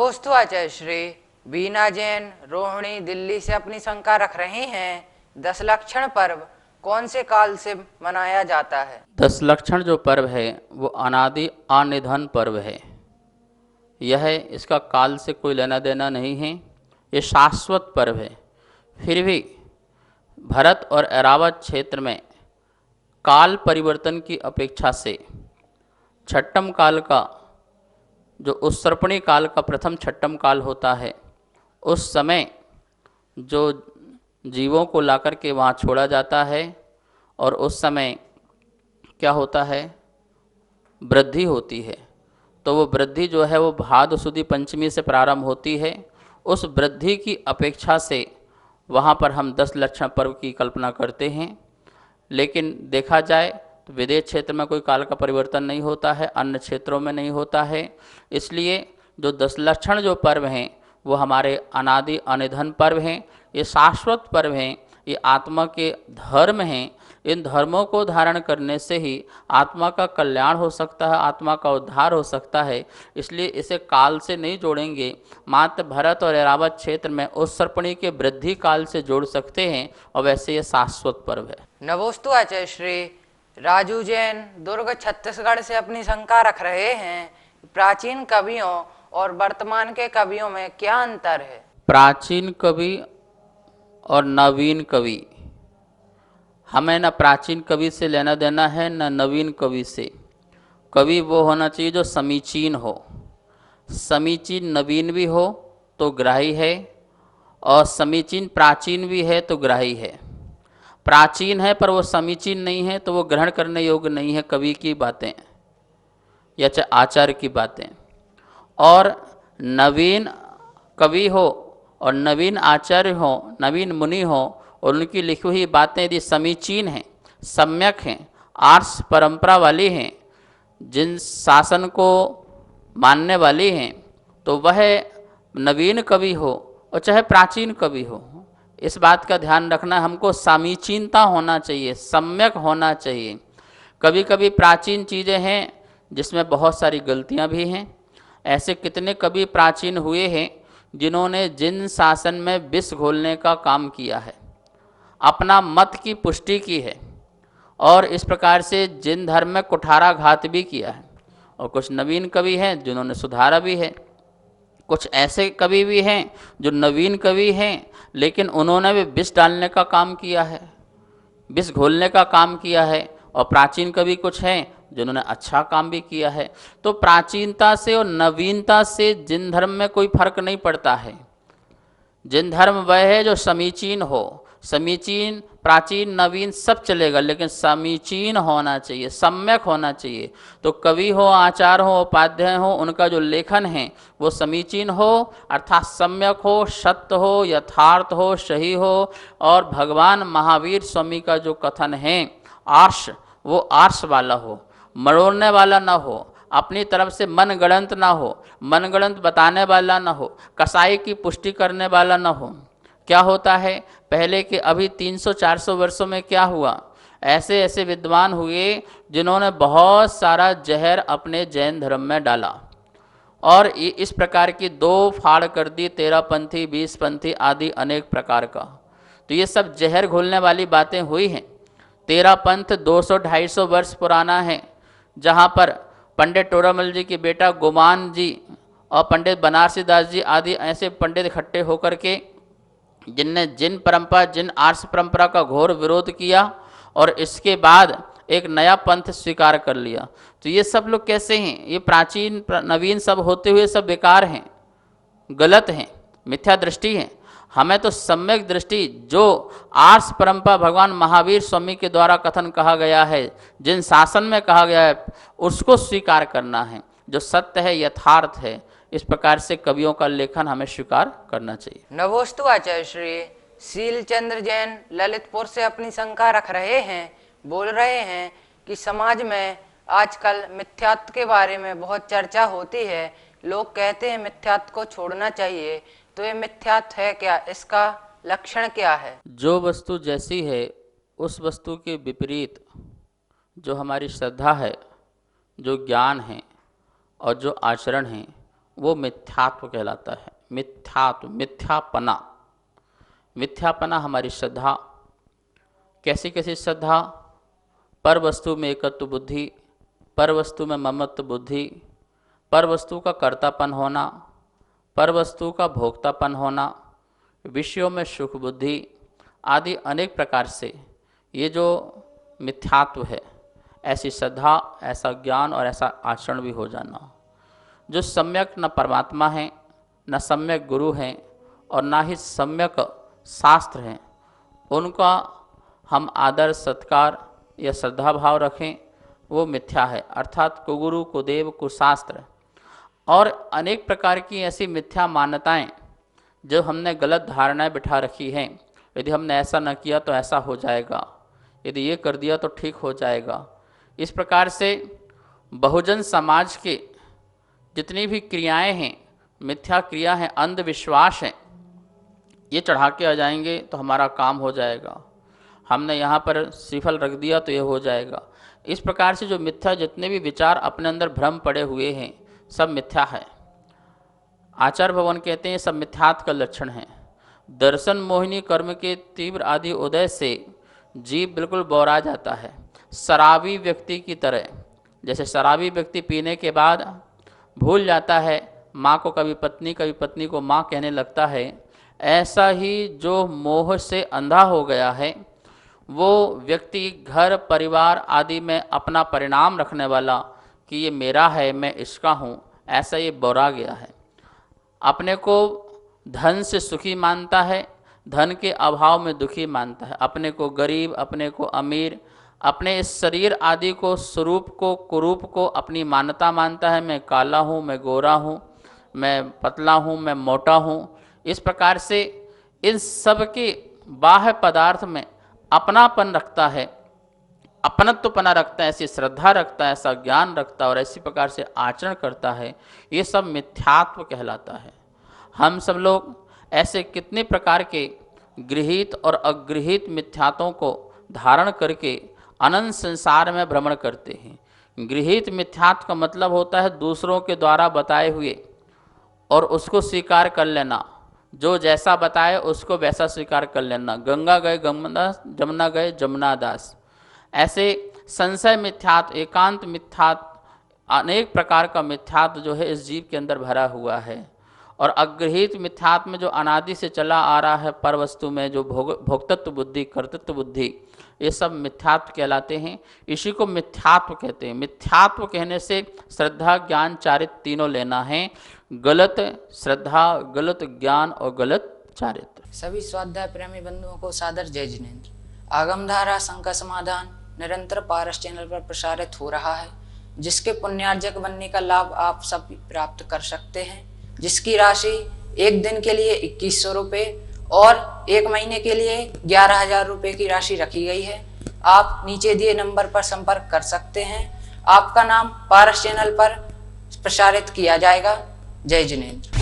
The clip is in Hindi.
नमोस्तु आचार्य श्री। बीना जैन रोहिणी दिल्ली से अपनी शंका रख रही हैं, 10 लक्षण पर्व कौन से काल से मनाया जाता है? 10 लक्षण जो पर्व है वो अनादि अनिधन पर्व है। यह इसका काल से कोई लेना देना नहीं है, ये शाश्वत पर्व है। फिर भी भरत और ऐरावत क्षेत्र में काल परिवर्तन की अपेक्षा से छठम काल का जो उत्सर्पणी काल का प्रथम छठम काल होता है, उस समय जो जीवों को लाकर के वहाँ छोड़ा जाता है और उस समय क्या होता है, वृद्धि होती है। तो वो वृद्धि जो है वो भाद्र सुदी पंचमी से प्रारंभ होती है। उस वृद्धि की अपेक्षा से वहाँ पर हम 10 लक्षण पर्व की कल्पना करते हैं। लेकिन देखा जाए तो विदेश क्षेत्र में कोई काल का परिवर्तन नहीं होता है, अन्य क्षेत्रों में नहीं होता है। इसलिए जो 10 लक्षण जो पर्व हैं वो हमारे अनादि अनिधन पर्व हैं, ये शाश्वत पर्व हैं, ये आत्मा के धर्म हैं। इन धर्मों को धारण करने से ही आत्मा का कल्याण हो सकता है, आत्मा का उद्धार हो सकता है। इसलिए इसे काल से नहीं जोड़ेंगे, मात्र भरत और ऐरावत क्षेत्र में उत्सर्पणी के वृद्धि काल से जोड़ सकते हैं, और वैसे ये शाश्वत पर्व है। नमोस्तु आचार्य श्री। राजू जैन दुर्ग छत्तीसगढ़ से अपनी शंका रख रहे हैं, प्राचीन कवियों और वर्तमान के कवियों में क्या अंतर है? प्राचीन कवि और नवीन कवि, हमें न प्राचीन कवि से लेना देना है न नवीन कवि से। कवि वो होना चाहिए जो समीचीन हो। समीचीन नवीन भी हो तो ग्राही है, और समीचीन प्राचीन भी है तो ग्राही है। प्राचीन है पर वो समीचीन नहीं है तो वो ग्रहण करने योग्य नहीं है कवि की बातें या चाहे आचार्य की बातें। और नवीन कवि हो और नवीन आचार्य हो, नवीन मुनि हो, और उनकी लिखी हुई बातें यदि समीचीन हैं, सम्यक हैं, आर्ष परंपरा वाली हैं, जिन शासन को मानने वाली हैं, तो वह नवीन कवि हो और चाहे प्राचीन कवि हो। इस बात का ध्यान रखना, हमको समीचीनता होना चाहिए, सम्यक होना चाहिए। कभी कभी प्राचीन चीज़ें हैं जिसमें बहुत सारी गलतियां भी हैं। ऐसे कितने कवि प्राचीन हुए हैं जिन्होंने जिन शासन में विष घोलने का काम किया है, अपना मत की पुष्टि की है, और इस प्रकार से जिन धर्म में कुठाराघात भी किया है। और कुछ नवीन कवि हैं जिन्होंने सुधारा भी है। कुछ ऐसे कवि भी हैं जो नवीन कवि हैं लेकिन उन्होंने भी विष डालने का काम किया है, विष घोलने का काम किया है। और प्राचीन कवि कुछ हैं जिन्होंने अच्छा काम भी किया है। तो प्राचीनता से और नवीनता से जिन धर्म में कोई फर्क नहीं पड़ता है। जिन धर्म वह है जो समीचीन हो, समीचीन प्राचीन नवीन सब चलेगा, लेकिन समीचीन होना चाहिए, सम्यक होना चाहिए। तो कवि हो, आचार्य हो, उपाध्याय हो, उनका जो लेखन है वो समीचीन हो, अर्थात सम्यक हो, सत्य हो, यथार्थ हो, सही हो। और भगवान महावीर स्वामी का जो कथन है आर्ष, वो आर्ष वाला हो, मरोड़ने वाला ना हो, अपनी तरफ से मनगढ़ंत ना हो, मनगढ़ंत बताने वाला ना हो, कसाई की पुष्टि करने वाला ना हो। क्या होता है पहले के अभी 300-400 वर्षों में क्या हुआ, ऐसे ऐसे विद्वान हुए जिन्होंने बहुत सारा जहर अपने जैन धर्म में डाला, और इस प्रकार की 2 फाड़ कर दी, 13 पंथी, 20 पंथी आदि अनेक प्रकार का। तो ये सब जहर घोलने वाली बातें हुई हैं। 13 पंथ 200-250 वर्ष पुराना है, जहाँ पर पंडित टोरामल जी के बेटा गुमान जी और पंडित बनारसी दास जी आदि ऐसे पंडित इकट्ठे होकर के जिनने जिन परंपरा, जिन आर्ष परंपरा का घोर विरोध किया और इसके बाद एक नया पंथ स्वीकार कर लिया। तो ये सब लोग कैसे हैं? ये प्राचीन नवीन सब होते हुए सब बेकार हैं, गलत हैं, मिथ्या दृष्टि है। हमें तो सम्यक दृष्टि, जो आर्ष परंपरा भगवान महावीर स्वामी के द्वारा कथन कहा गया है, जिन शासन में कहा गया है, उसको स्वीकार करना है, जो सत्य है, यथार्थ है। इस प्रकार से कवियों का लेखन हमें स्वीकार करना चाहिए। नमोस्तु आचार्य श्री। शीलचंद्र जैन ललितपुर से अपनी शंका रख रहे हैं, बोल रहे हैं कि समाज में आजकल मिथ्यात्व के बारे में बहुत चर्चा होती है। लोग कहते हैं मिथ्यात्व को छोड़ना चाहिए, तो ये मिथ्यात्व है क्या? इसका लक्षण क्या है? जो वस्तु जैसी है उस वस्तु के विपरीत जो हमारी श्रद्धा है, जो ज्ञान है और जो आचरण है, वो मिथ्यात्व कहलाता है। मिथ्यात्व, मिथ्यापना। मिथ्यापना हमारी श्रद्धा। कैसी कैसी श्रद्धा? पर वस्तु में एकत्व बुद्धि, पर वस्तु में ममत्व बुद्धि, पर वस्तु का कर्तापन होना, पर वस्तु का भोक्तापन होना, विषयों में सुख बुद्धि आदि अनेक प्रकार से ये जो मिथ्यात्व है, ऐसी श्रद्धा, ऐसा ज्ञान और ऐसा आचरण भी हो जाना। जो सम्यक न परमात्मा हैं, न सम्यक गुरु हैं और ना ही सम्यक शास्त्र हैं, उनका हम आदर सत्कार या श्रद्धा भाव रखें, वो मिथ्या है। अर्थात कुगुरु कुदेव कुशास्त्र और अनेक प्रकार की ऐसी मिथ्या मान्यताएं जो हमने गलत धारणाएं बिठा रखी हैं। यदि हमने ऐसा न किया तो ऐसा हो जाएगा, यदि ये कर दिया तो ठीक हो जाएगा। इस प्रकार से बहुजन समाज के जितनी भी क्रियाएं हैं, मिथ्या क्रिया हैं, अंधविश्वास हैं, ये चढ़ा के आ जाएंगे तो हमारा काम हो जाएगा। हमने यहाँ पर श्रीफल रख दिया तो ये हो जाएगा। इस प्रकार से जो मिथ्या जितने भी विचार अपने अंदर भ्रम पड़े हुए हैं, सब मिथ्या है। आचार्य भगवान कहते हैं सब मिथ्यात्व का लक्षण है। दर्शन मोहिनी कर्म के तीव्र आदि उदय से जीव बिल्कुल बौरा जाता है, शराबी व्यक्ति की तरह। जैसे शराबी व्यक्ति पीने के बाद भूल जाता है माँ को, कभी पत्नी को माँ कहने लगता है, ऐसा ही जो मोह से अंधा हो गया है वो व्यक्ति घर परिवार आदि में अपना परिणाम रखने वाला कि ये मेरा है, मैं इसका हूँ, ऐसा ये बौरा गया है। अपने को धन से सुखी मानता है, धन के अभाव में दुखी मानता है। अपने को गरीब, अपने को अमीर, अपने इस शरीर आदि को, स्वरूप को, कुरूप को अपनी मान्यता मानता है। मैं काला हूँ, मैं गोरा हूँ, मैं पतला हूँ, मैं मोटा हूँ। इस प्रकार से इन सब के बाह्य पदार्थ में अपनापन रखता है, अपनत्वपना रखता है, ऐसी श्रद्धा रखता है, ऐसा ज्ञान रखता है और ऐसी प्रकार से आचरण करता है। ये सब मिथ्यात्व कहलाता है। हम सब लोग ऐसे कितने प्रकार के गृहीत और अगृहीत मिथ्यात्वों को धारण करके अनंत संसार में भ्रमण करते हैं। गृहीत मिथ्यात्व का मतलब होता है दूसरों के द्वारा बताए हुए और उसको स्वीकार कर लेना, जो जैसा बताए उसको वैसा स्वीकार कर लेना। गंगा गए गंगादास, जमुना गए जमुनादास। ऐसे संशय मिथ्यात्व, एकांत मिथ्यात्व, अनेक प्रकार का मिथ्यात्व जो है इस जीव के अंदर भरा हुआ है। और अगृहीत मिथ्यात्व में जो अनादि से चला आ रहा है, पर वस्तु में जो भोक्तत्व बुद्धि, कर्तृत्व बुद्धि, ये सब मिथ्यात्व कहलाते हैं। इसी को मिथ्यात्व कहते हैं। मिथ्यात्व कहने से श्रद्धा, ज्ञान, चारित्र तीनों लेना है। गलत श्रद्धा, गलत ज्ञान और गलत चारित्र। सभी स्वाध्याय प्रेमी बंधुओं को सादर जय जिनेंद्र। आगमधारा शंका समाधान निरंतर पारस चैनल पर प्रसारित हो रहा है, जिसके पुण्यार्जक बनने का लाभ आप सब प्राप्त कर सकते हैं, जिसकी राशि एक दिन के लिए 2100 रुपये और एक महीने के लिए 11,000 रुपये की राशि रखी गई है। आप नीचे दिए नंबर पर संपर्क कर सकते हैं। आपका नाम पारस चैनल पर प्रसारित किया जाएगा। जय जिनेंद्र।